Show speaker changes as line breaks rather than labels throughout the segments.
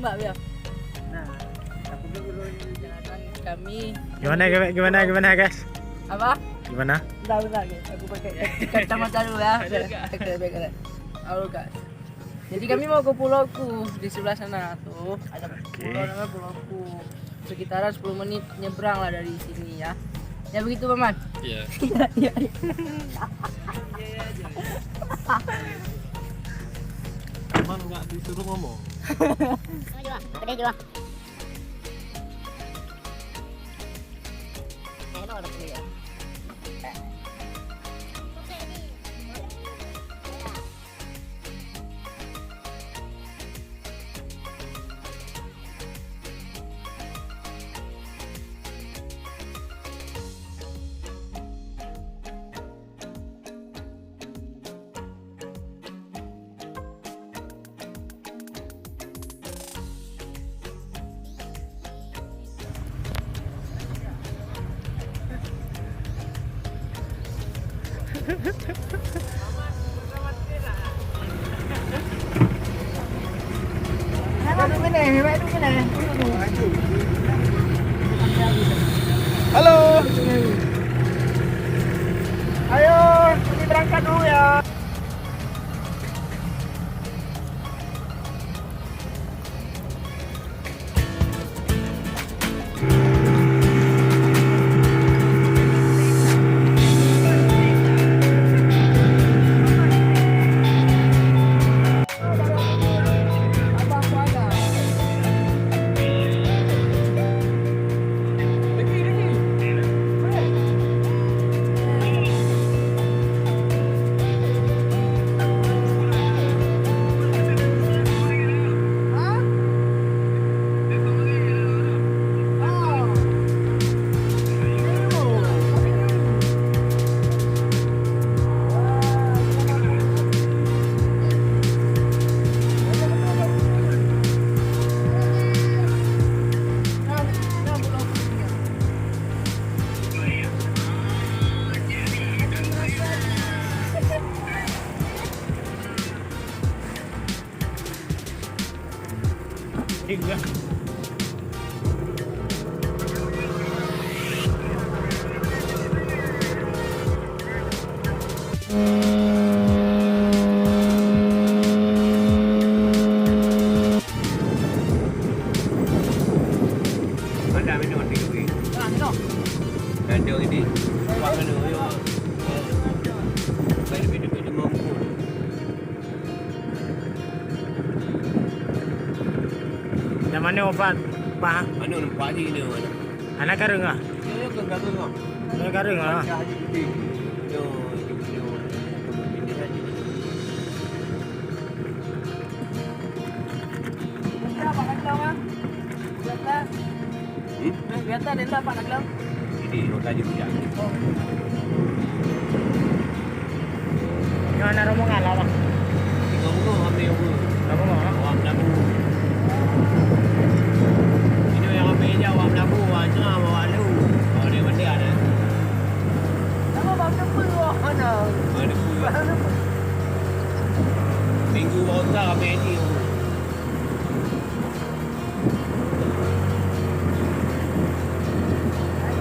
Mbak Bia. Nah, aku dulu jalanan kami.
Gimana guys?
Apa?
Gimana?
Bentar guys, aku pakai kacamata dulu ya. Halo guys. Jadi kami mau ke pulauku di sebelah sana tuh. Ada pulau namanya Pulauku. Sekitaran 10 menit nyebrang lah dari sini ya. Ya begitu Paman?
Iya.
Iya.
Paman nggak disuruh ngomong.
Gede juga.
Halo. Ayo, kita berangkat dulu ya. Enggak.
Ada minum di sini. Ada ini. Buat minum yo. Baik minum mampu.
Namanya obat Pak.
Anu nampak je ni mana.
Anak karung ah.
Yo kan kagak ngah.
Anak karung ah.
Dah haji putih. Yo.
Biasa nenda Pak Naglam.
Ini roda je bijak.
Gimana rombongan lah Bang?
Tiga orang ambil orang.
Rombongan.
Awam Nabu. Ini yang ambilnya Awam Nabu. Wajah bawa lu. Bawa dia mana ada.
Nama Bang Cepul mana?
Ada pun. Minggu otak ambil ni.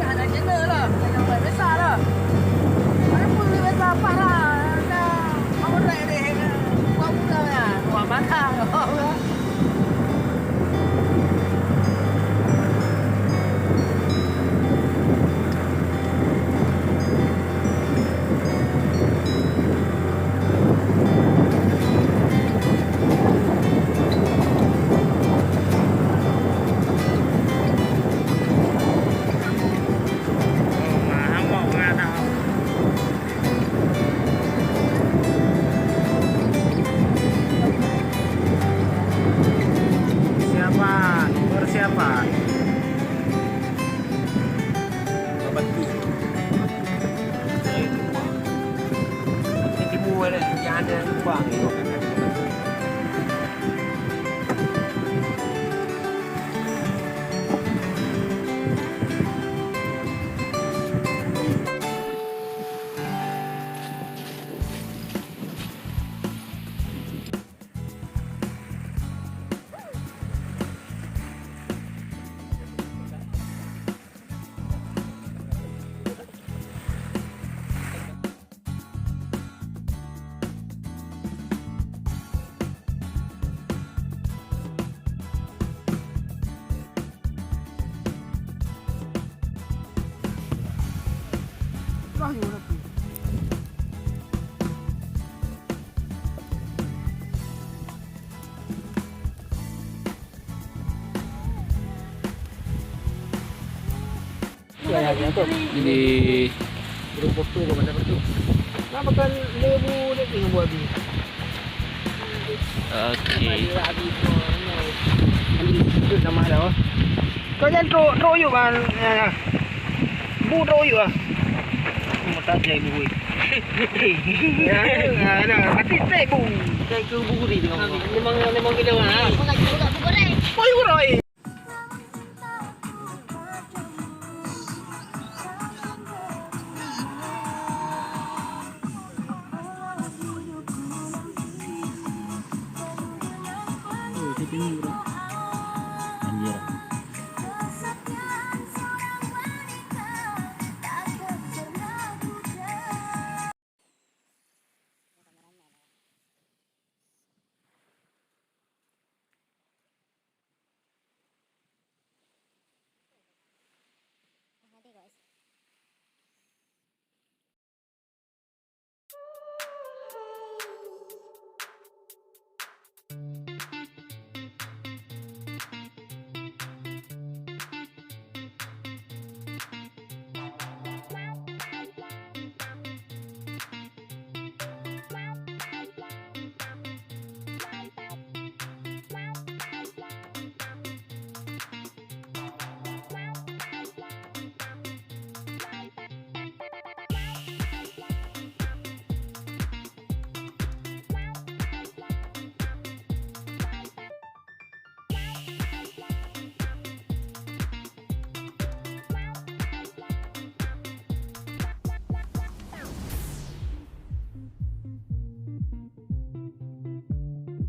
Ada jenis lah. Yang besar lah. Ada pun besar apa lah. Mau naik deh. Kau pula ya. Wah mana?
ada lubang ni.
yang tu.
Jadi
Burung foto ke macam tu. Nak makan lembu dia tengok buat ni.
okey.
Itu nama dah. Kau jangan throw you kan. Bu throw you ah. Mau tak jadi bu. Ya, nah, mati teh bu. Saya ke bu ni tengok. Memang gila ah.
Buka goreng.
Boy uroi.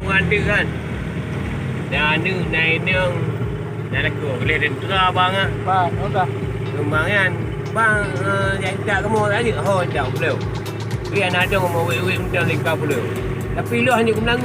Ada kan. Dah ni naik ni dah laku. Boleh dendra bang ah.
Bang, dah.
Kembang kan. Bang yang tak kamu tadi. Oh tak boleh. Dia nak ada mau wei-wei macam leka boleh. Tapi lu hanya kemenang